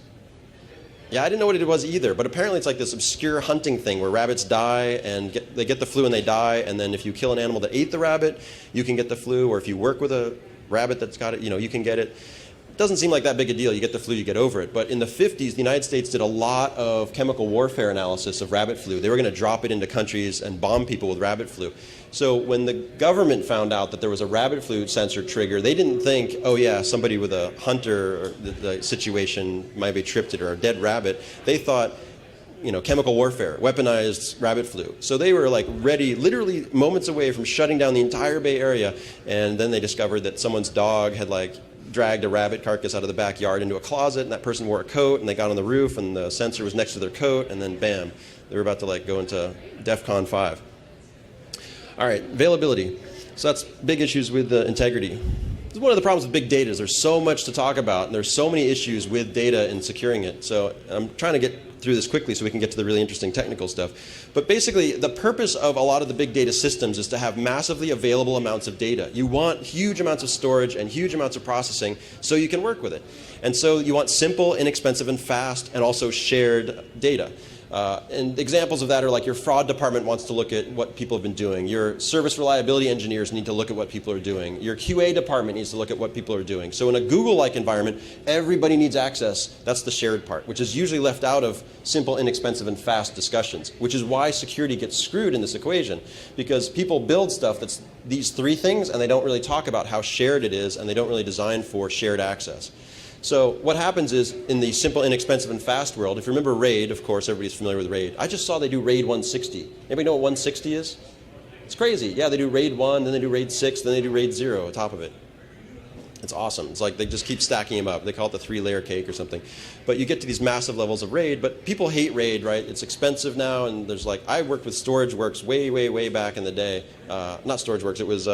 Yeah, I didn't know what it was either, but apparently it's like this obscure hunting thing where rabbits die and they get the flu and they die, and then if you kill an animal that ate the rabbit, you can get the flu, or if you work with a rabbit that's got it, you can get it. It doesn't seem like that big a deal. You get the flu, you get over it. But in the 50s, the United States did a lot of chemical warfare analysis of rabbit flu. They were going to drop it into countries and bomb people with rabbit flu. So when the government found out that there was a rabbit flu sensor trigger, they didn't think, oh yeah, somebody with a hunter or the situation might be tripped it or a dead rabbit. They thought, chemical warfare, weaponized rabbit flu. So they were like ready, literally moments away from shutting down the entire Bay Area. And then they discovered that someone's dog had dragged a rabbit carcass out of the backyard into a closet, and that person wore a coat, and they got on the roof, and the sensor was next to their coat, and then bam, they were about to go into DEFCON 5. All right, availability. So that's big issues with integrity. This is one of the problems with big data is there's so much to talk about, and there's so many issues with data and securing it. So I'm trying to get through this quickly so we can get to the really interesting technical stuff. But basically, the purpose of a lot of the big data systems is to have massively available amounts of data. You want huge amounts of storage and huge amounts of processing so you can work with it. And so you want simple, inexpensive, and fast, and also shared data. And examples of that are like your fraud department wants to look at what people have been doing. Your service reliability engineers need to look at what people are doing. Your QA department needs to look at what people are doing. So in a Google-like environment, everybody needs access. That's the shared part, which is usually left out of simple, inexpensive, and fast discussions, which is why security gets screwed in this equation, because people build stuff that's these three things, and they don't really talk about how shared it is, and they don't really design for shared access. So what happens is, in the simple, inexpensive, and fast world, if you remember RAID, of course, everybody's familiar with RAID. I just saw they do RAID 160. Anybody know what 160 is? It's crazy. Yeah, they do RAID 1, then they do RAID 6, then they do RAID 0 on top of it. It's awesome. It's like they just keep stacking them up. They call it the 3-layer cake or something. But you get to these massive levels of RAID, but people hate RAID, right? It's expensive now, and there's like, I worked with StorageWorks way, way, way back in the day. Not StorageWorks, it was,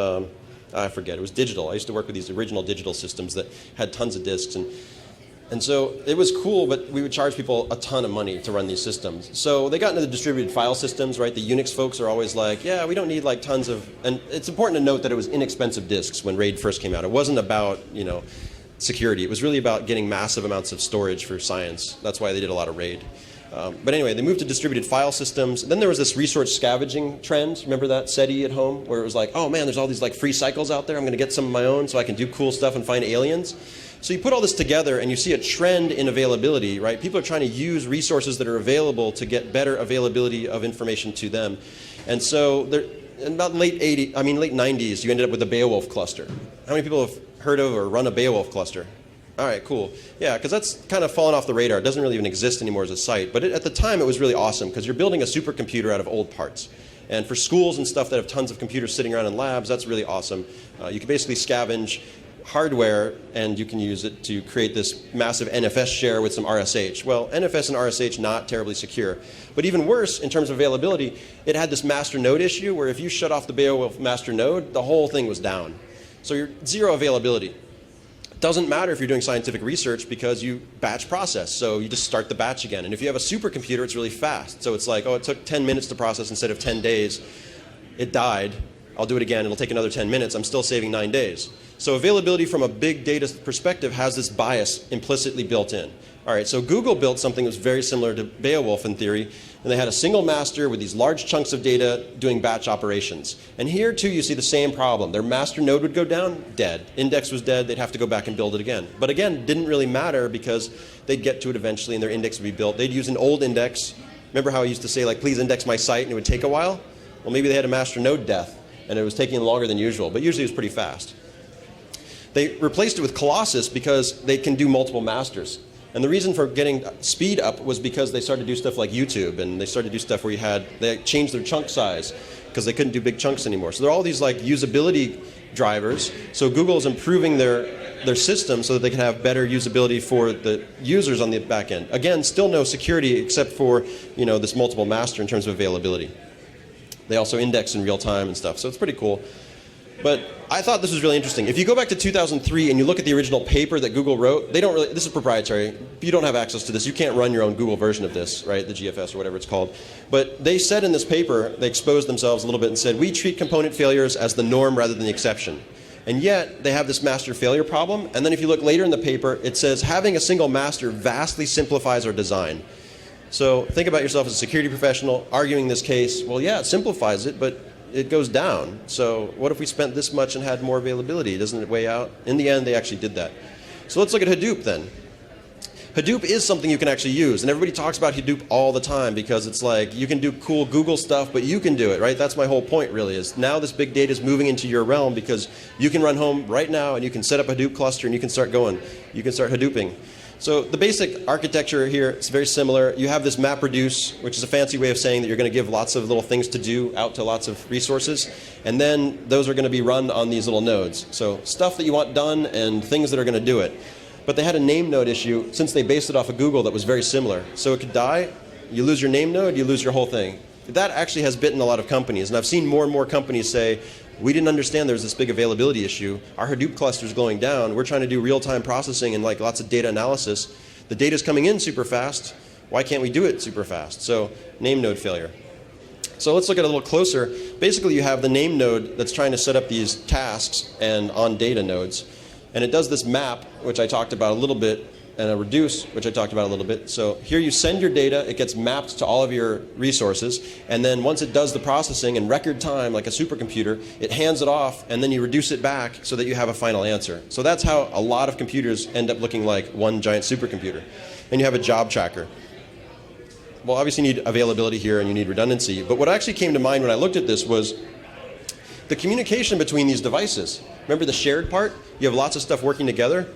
I forget, it was digital. I used to work with these original digital systems that had tons of disks. And so it was cool, but we would charge people a ton of money to run these systems. So they got into the distributed file systems, right? The Unix folks are always like, yeah, we don't need like tons of, and it's important to note that it was inexpensive disks when RAID first came out. It wasn't about, security. It was really about getting massive amounts of storage for science. That's why they did a lot of RAID. But anyway, they moved to distributed file systems. Then there was this resource scavenging trend. Remember that SETI at home, where it was like, oh man, there's all these like free cycles out there. I'm going to get some of my own so I can do cool stuff and find aliens. So you put all this together and you see a trend in availability, right? People are trying to use resources that are available to get better availability of information to them. And so in about late 90s, you ended up with the Beowulf cluster. How many people have heard of or run a Beowulf cluster? All right, cool. Yeah, because that's kind of fallen off the radar. It doesn't really even exist anymore as a site. But at the time, it was really awesome because you're building a supercomputer out of old parts. And for schools and stuff that have tons of computers sitting around in labs, that's really awesome. You can basically scavenge hardware, and you can use it to create this massive NFS share with some RSH. Well, NFS and RSH not terribly secure. But even worse, in terms of availability, it had this master node issue where if you shut off the Beowulf master node, the whole thing was down. So you're zero availability. Doesn't matter if you're doing scientific research because you batch process. So you just start the batch again. And if you have a supercomputer, it's really fast. So it's like, oh, it took 10 minutes to process instead of 10 days. It died. I'll do it again. It'll take another 10 minutes. I'm still saving 9 days. So availability from a big data perspective has this bias implicitly built in. All right, so Google built something that was very similar to Beowulf in theory, and they had a single master with these large chunks of data doing batch operations. And here, too, you see the same problem. Their master node would go down, dead. Index was dead. They'd have to go back and build it again. But again, it didn't really matter because they'd get to it eventually and their index would be built. They'd use an old index. Remember how I used to say, like, please index my site, and it would take a while? Well, maybe they had a master node death, and it was taking longer than usual, but usually it was pretty fast. They replaced it with Colossus because they can do multiple masters. And the reason for getting speed up was because they started to do stuff like YouTube, and they started to do stuff where they changed their chunk size because they couldn't do big chunks anymore. So there are all these like usability drivers. So Google is improving their system so that they can have better usability for the users on the back end. Again, still no security except for this multiple master in terms of availability. They also index in real time and stuff, so it's pretty cool. But I thought this was really interesting. If you go back to 2003 and you look at the original paper that Google wrote, this is proprietary. You don't have access to this. You can't run your own Google version of this, right? The GFS or whatever it's called. But they said in this paper, they exposed themselves a little bit and said, we treat component failures as the norm rather than the exception. And yet, they have this master failure problem. And then if you look later in the paper, it says, having a single master vastly simplifies our design. So think about yourself as a security professional arguing this case. Well, yeah, it simplifies it, but it goes down. So what if we spent this much and had more availability? Doesn't it weigh out? In the end, they actually did that. So let's look at Hadoop then. Hadoop is something you can actually use. And everybody talks about Hadoop all the time because it's like you can do cool Google stuff, but you can do it, right? That's my whole point, really, is now this big data is moving into your realm because you can run home right now and you can set up a Hadoop cluster and you can start going. You can start Hadooping. So the basic architecture here is very similar. You have this MapReduce, which is a fancy way of saying that you're going to give lots of little things to do out to lots of resources. And then those are going to be run on these little nodes. So stuff that you want done and things that are going to do it. But they had a name node issue since they based it off of Google that was very similar. So it could die, you lose your name node, you lose your whole thing. That actually has bitten a lot of companies. And I've seen more and more companies say, we didn't understand there's this big availability issue. Our Hadoop cluster is going down. We're trying to do real-time processing and like lots of data analysis. The data's coming in super fast. Why can't we do it super fast? So name node failure. So let's look at it a little closer. Basically, you have the name node that's trying to set up these tasks and on data nodes. And it does this map, which I talked about a little bit and a reduce, which I talked about a little bit. So here you send your data, it gets mapped to all of your resources, and then once it does the processing in record time, like a supercomputer, it hands it off, and then you reduce it back so that you have a final answer. So that's how a lot of computers end up looking like one giant supercomputer. And you have a job tracker. Well, obviously you need availability here and you need redundancy, but what actually came to mind when I looked at this was the communication between these devices. Remember the shared part? You have lots of stuff working together.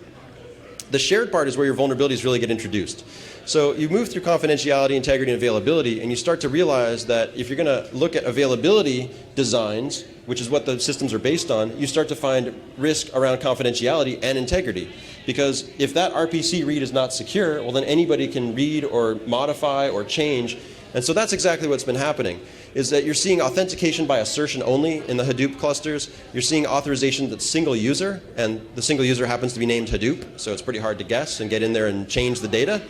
The shared part is where your vulnerabilities really get introduced. So you move through confidentiality, integrity, and availability, and you start to realize that if you're going to look at availability designs, which is what the systems are based on, you start to find risk around confidentiality and integrity. Because if that RPC read is not secure, well then anybody can read or modify or change. And so that's exactly what's been happening, is that you're seeing authentication by assertion only in the Hadoop clusters. You're seeing authorization that's single user, and the single user happens to be named Hadoop, so it's pretty hard to guess and get in there and change the data.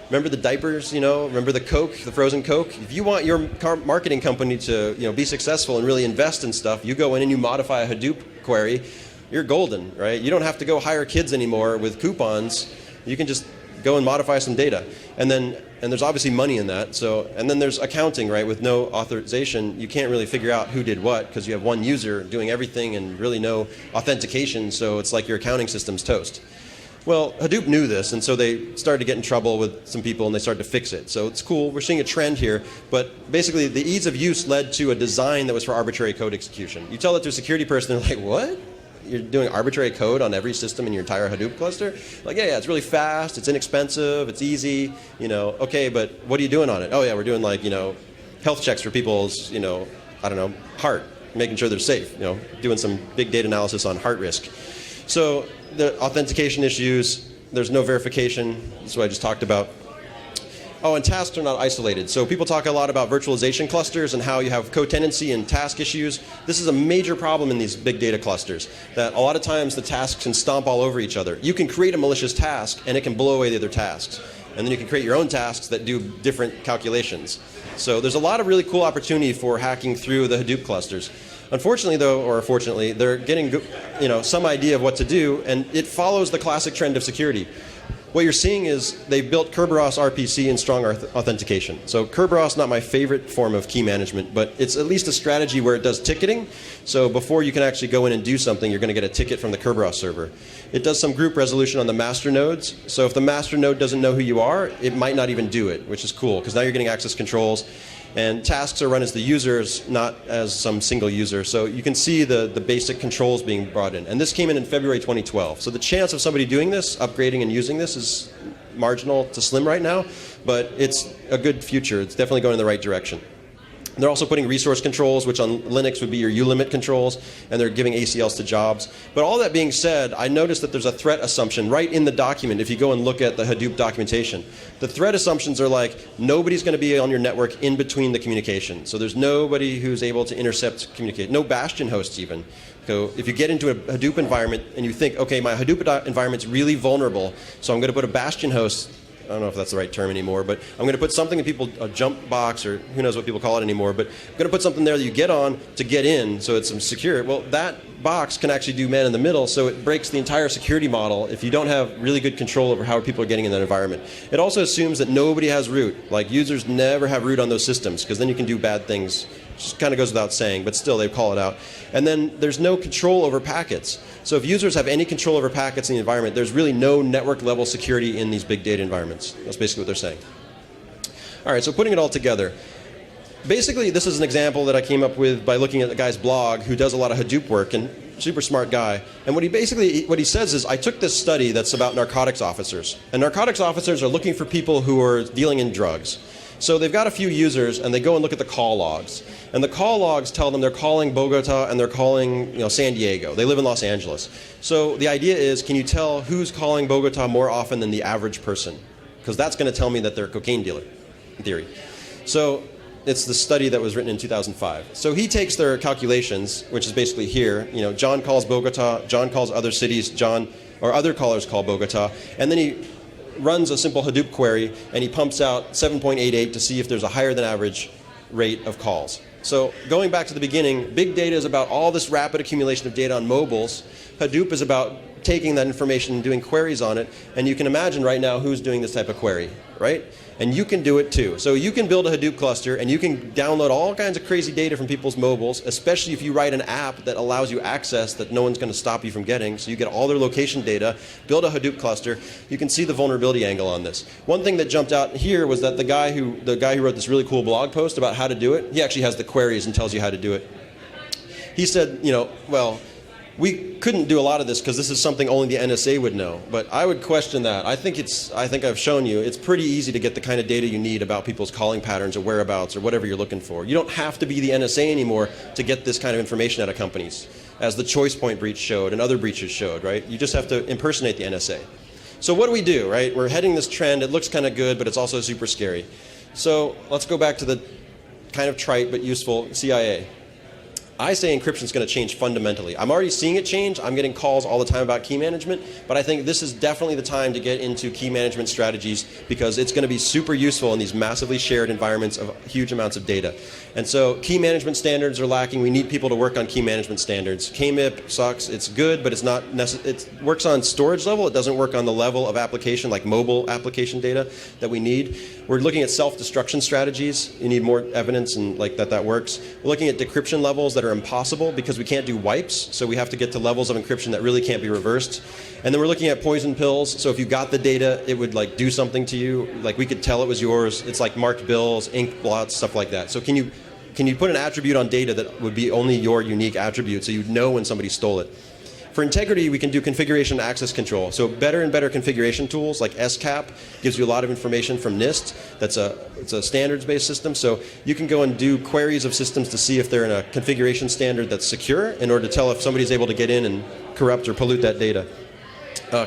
Remember the diapers, remember the Coke, the frozen Coke? If you want your marketing company to be successful and really invest in stuff, you go in and you modify a Hadoop query, you're golden, right? You don't have to go hire kids anymore with coupons. You can just go and modify some data. And there's obviously money in that. And then there's accounting, right? With no authorization, you can't really figure out who did what because you have one user doing everything and really no authentication, so it's like your accounting system's toast. Well, Hadoop knew this, and so they started to get in trouble with some people, and they started to fix it. So it's cool. We're seeing a trend here. But basically, the ease of use led to a design that was for arbitrary code execution. You tell it to a security person, they're like, what? You're doing arbitrary code on every system in your entire Hadoop cluster? Like, yeah, it's really fast, it's inexpensive, it's easy. Okay, but what are you doing on it? Oh, yeah, we're doing health checks for people's, heart, making sure they're safe, doing some big data analysis on heart risk. So the authentication issues, there's no verification. That's what I just talked about. Oh, and tasks are not isolated. So people talk a lot about virtualization clusters and how you have co-tenancy and task issues. This is a major problem in these big data clusters, that a lot of times the tasks can stomp all over each other. You can create a malicious task and it can blow away the other tasks. And then you can create your own tasks that do different calculations. So there's a lot of really cool opportunity for hacking through the Hadoop clusters. Unfortunately, though, or fortunately, they're getting some idea of what to do, and it follows the classic trend of security. What you're seeing is they've built Kerberos RPC and strong authentication. So Kerberos, not my favorite form of key management, but it's at least a strategy where it does ticketing. So before you can actually go in and do something, you're going to get a ticket from the Kerberos server. It does some group resolution on the master nodes. So if the master node doesn't know who you are, it might not even do it, which is cool, because now you're getting access controls. And tasks are run as the users, not as some single user. So you can see the basic controls being brought in. And this came in February 2012. So the chance of somebody doing this, upgrading and using this, is marginal to slim right now. But it's a good future. It's definitely going in the right direction. They're also putting resource controls, which on Linux would be your ulimit controls, and they're giving ACLs to jobs. But all that being said, I noticed that there's a threat assumption right in the document if you go and look at the Hadoop documentation. The threat assumptions are like, nobody's going to be on your network in between the communication. So there's nobody who's able to intercept communicate. No bastion hosts even. So if you get into a Hadoop environment and you think, okay, my Hadoop environment's really vulnerable, so I'm going to put a bastion host. I don't know if that's the right term anymore, but I'm going to put something that a jump box, or who knows what people call it anymore, but I'm going to put something there that you get on to get in so it's secure. Well, that box can actually do man in the middle, so it breaks the entire security model if you don't have really good control over how people are getting in that environment. It also assumes that nobody has root. Like, users never have root on those systems, because then you can do bad things. Just kind of goes without saying, but still they call it out. And then there's no control over packets. So if users have any control over packets in the environment, there's really no network level security in these big data environments. That's basically what they're saying. All right, so putting it all together. Basically, this is an example that I came up with by looking at the guy's blog who does a lot of Hadoop work, and super smart guy. And what he says is, I took this study that's about narcotics officers. And narcotics officers are looking for people who are dealing in drugs. So they've got a few users, and they go and look at the call logs. And the call logs tell them they're calling Bogota and they're calling San Diego. They live in Los Angeles. So the idea is, can you tell who's calling Bogota more often than the average person? Because that's going to tell me that they're a cocaine dealer, in theory. So it's the study that was written in 2005. So he takes their calculations, which is basically here. John calls Bogota, John calls other cities, or other callers call Bogota, and then he runs a simple Hadoop query, and he pumps out 7.88 to see if there's a higher than average rate of calls. So going back to the beginning, big data is about all this rapid accumulation of data on mobiles. Hadoop is about taking that information and doing queries on it. And you can imagine right now who's doing this type of query, right? And you can do it too. So you can build a Hadoop cluster and you can download all kinds of crazy data from people's mobiles, especially if you write an app that allows you access that no one's going to stop you from getting. So you get all their location data, build a Hadoop cluster. You can see the vulnerability angle on this. One thing that jumped out here was that the guy who wrote this really cool blog post about how to do it, he actually has the queries and tells you how to do it. He said, well, we couldn't do a lot of this because this is something only the NSA would know. But I would question that. I think I've shown you, it's pretty easy to get the kind of data you need about people's calling patterns or whereabouts or whatever you're looking for. You don't have to be the NSA anymore to get this kind of information out of companies, as the choice point breach showed and other breaches showed, right? You just have to impersonate the NSA. So what do we do, right? We're heading this trend. It looks kind of good, but it's also super scary. So let's go back to the kind of trite but useful CIA. I say encryption is going to change fundamentally. I'm already seeing it change. I'm getting calls all the time about key management, but I think this is definitely the time to get into key management strategies because it's going to be super useful in these massively shared environments of huge amounts of data. And so key management standards are lacking. We need people to work on key management standards. KMIP sucks. It's good, but it's not necessary. It works on storage level. It doesn't work on the level of application, like mobile application data that we need. We're looking at self-destruction strategies. You need more evidence and like that works. We're looking at decryption levels that are impossible because we can't do wipes, so we have to get to levels of encryption that really can't be reversed. And then we're looking at poison pills, so if you got the data, it would like do something to you. Like we could tell it was yours. It's like marked bills, ink blots, stuff like that. So can you put an attribute on data that would be only your unique attribute so you'd know when somebody stole it? For integrity, we can do configuration and access control. So better and better configuration tools like SCAP gives you a lot of information from NIST. It's a standards-based system. So you can go and do queries of systems to see if they're in a configuration standard that's secure in order to tell if somebody's able to get in and corrupt or pollute that data.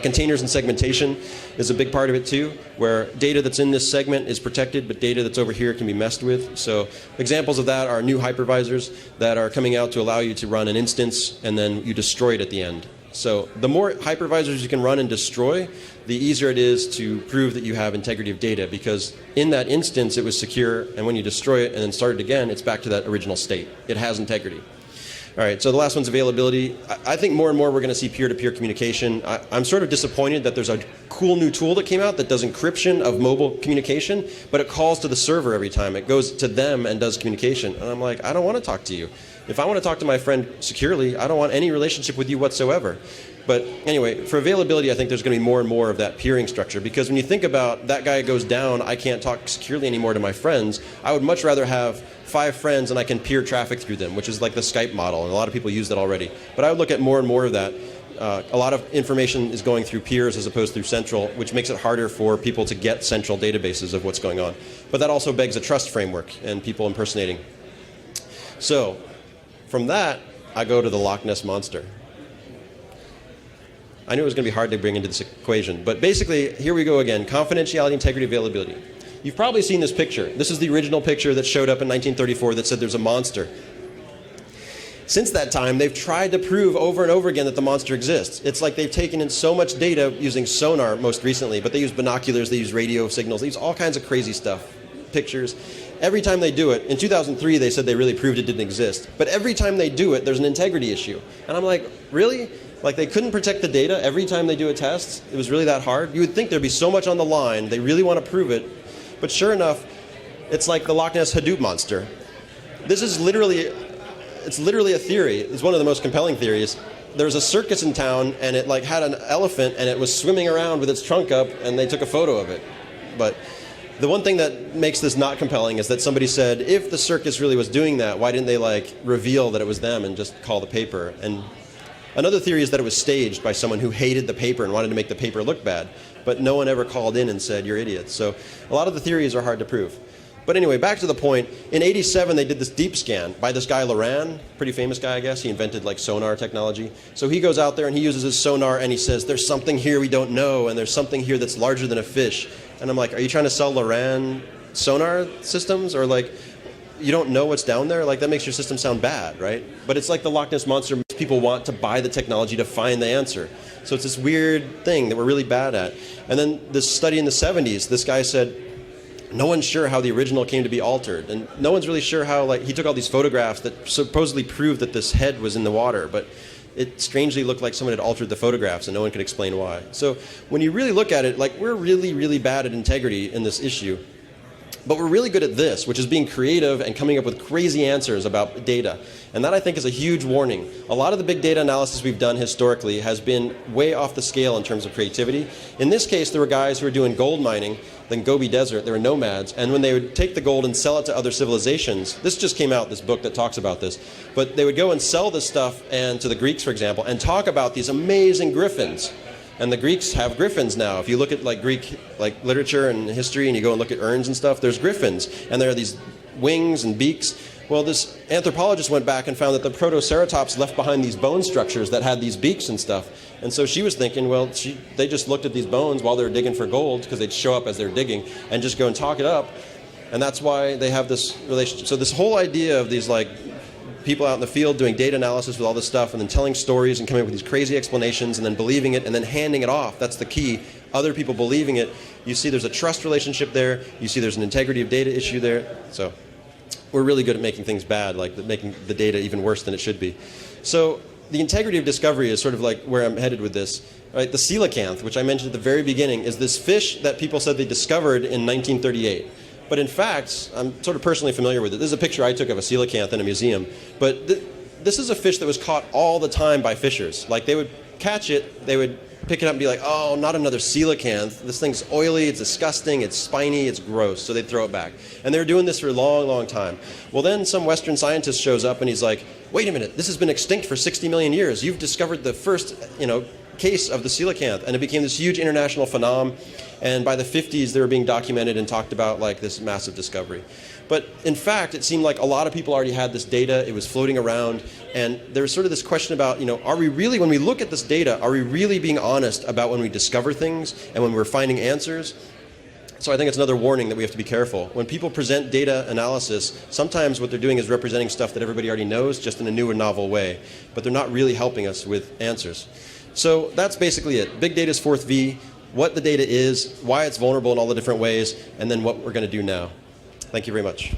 Containers and segmentation is a big part of it too, where data that's in this segment is protected, but data that's over here can be messed with. So examples of that are new hypervisors that are coming out to allow you to run an instance and then you destroy it at the end. So the more hypervisors you can run and destroy, the easier it is to prove that you have integrity of data, because in that instance it was secure, and when you destroy it and then start it again, it's back to that original state. It has integrity. All right, so the last one's availability. I think more and more we're going to see peer-to-peer communication. I'm sort of disappointed that there's a cool new tool that came out that does encryption of mobile communication, but it calls to the server every time. It goes to them and does communication. And I'm like, I don't want to talk to you. If I want to talk to my friend securely, I don't want any relationship with you whatsoever. But anyway, for availability, I think there's going to be more and more of that peering structure, because when you think about that guy goes down, I can't talk securely anymore to my friends. I would much rather have 5 friends and I can peer traffic through them, which is like the Skype model, and a lot of people use that already. But I would look at more and more of that. A lot of information is going through peers as opposed through central, which makes it harder for people to get central databases of what's going on. But that also begs a trust framework and people impersonating. So from that, I go to the Loch Ness Monster. I knew it was going to be hard to bring into this equation, but basically, here we go again. Confidentiality, integrity, availability. You've probably seen this picture. This is the original picture that showed up in 1934 that said there's a monster. Since that time, they've tried to prove over and over again that the monster exists. It's like they've taken in so much data using sonar most recently, but they use binoculars, they use radio signals, they use all kinds of crazy stuff, pictures. Every time they do it, in 2003 they said they really proved it didn't exist, but every time they do it, there's an integrity issue. And I'm like, really? Like they couldn't protect the data every time they do a test? It was really that hard? You would think there'd be so much on the line, they really want to prove it, but sure enough, it's like the Loch Ness Hadoop monster. This is literally a theory. It's one of the most compelling theories. There was a circus in town, and it like had an elephant, and it was swimming around with its trunk up, and they took a photo of it. But the one thing that makes this not compelling is that somebody said, if the circus really was doing that, why didn't they like reveal that it was them and just call the paper? And another theory is that it was staged by someone who hated the paper and wanted to make the paper look bad, but no one ever called in and said, you're idiots. So a lot of the theories are hard to prove. But anyway, back to the point. In '87, they did this deep scan by this guy, Loran, pretty famous guy, I guess. He invented like sonar technology. So he goes out there and he uses his sonar and he says, there's something here we don't know, and there's something here that's larger than a fish. And I'm like, are you trying to sell Loran sonar systems? Or like, you don't know what's down there? Like, that makes your system sound bad, right? But it's like the Loch Ness Monster. People want to buy the technology to find the answer. So it's this weird thing that we're really bad at. And then this study in the 70s, this guy said, no one's sure how the original came to be altered. And no one's really sure how, like, he took all these photographs that supposedly proved that this head was in the water. But it strangely looked like someone had altered the photographs and no one could explain why. So when you really look at it, like, we're really, really bad at integrity in this issue. But we're really good at this, which is being creative and coming up with crazy answers about data. And that, I think, is a huge warning. A lot of the big data analysis we've done historically has been way off the scale in terms of creativity. In this case, there were guys who were doing gold mining in Gobi Desert. They were nomads. And when they would take the gold and sell it to other civilizations, this just came out, this book that talks about this, but they would go and sell this stuff and to the Greeks, for example, and talk about these amazing griffins. And the Greeks have griffins now. If you look at Greek literature and history and you go and look at urns and stuff, there's griffins. And there are these wings and beaks. Well, this anthropologist went back and found that the Protoceratops left behind these bone structures that had these beaks and stuff. And so she was thinking, well, they just looked at these bones while they were digging for gold, because they'd show up as they're digging, and just go and talk it up. And that's why they have this relationship. So this whole idea of these people out in the field doing data analysis with all this stuff and then telling stories and coming up with these crazy explanations and then believing it and then handing it off. That's the key. Other people believing it. You see there's a trust relationship there. You see there's an integrity of data issue there. So we're really good at making things bad, making the data even worse than it should be. So the integrity of discovery is sort of where I'm headed with this. Right? The coelacanth, which I mentioned at the very beginning, is this fish that people said they discovered in 1938. But in fact, I'm sort of personally familiar with it. This is a picture I took of a coelacanth in a museum. But this is a fish that was caught all the time by fishers. They would catch it, they would pick it up and be like, oh, not another coelacanth. This thing's oily, it's disgusting, it's spiny, it's gross. So they'd throw it back. And they were doing this for a long, long time. Well, then some Western scientist shows up and he's like, wait a minute, this has been extinct for 60 million years. You've discovered the first, case of the coelacanth. And it became this huge international phenomenon. And by the 50s, they were being documented and talked about this massive discovery. But in fact, it seemed like a lot of people already had this data. It was floating around. And there was sort of this question about, are we really, when we look at this data, are we really being honest about when we discover things and when we're finding answers? So I think it's another warning that we have to be careful. When people present data analysis, sometimes what they're doing is representing stuff that everybody already knows, just in a new and novel way. But they're not really helping us with answers. So that's basically it. Big data's fourth V. What the data is, why it's vulnerable in all the different ways, and then what we're going to do now. Thank you very much.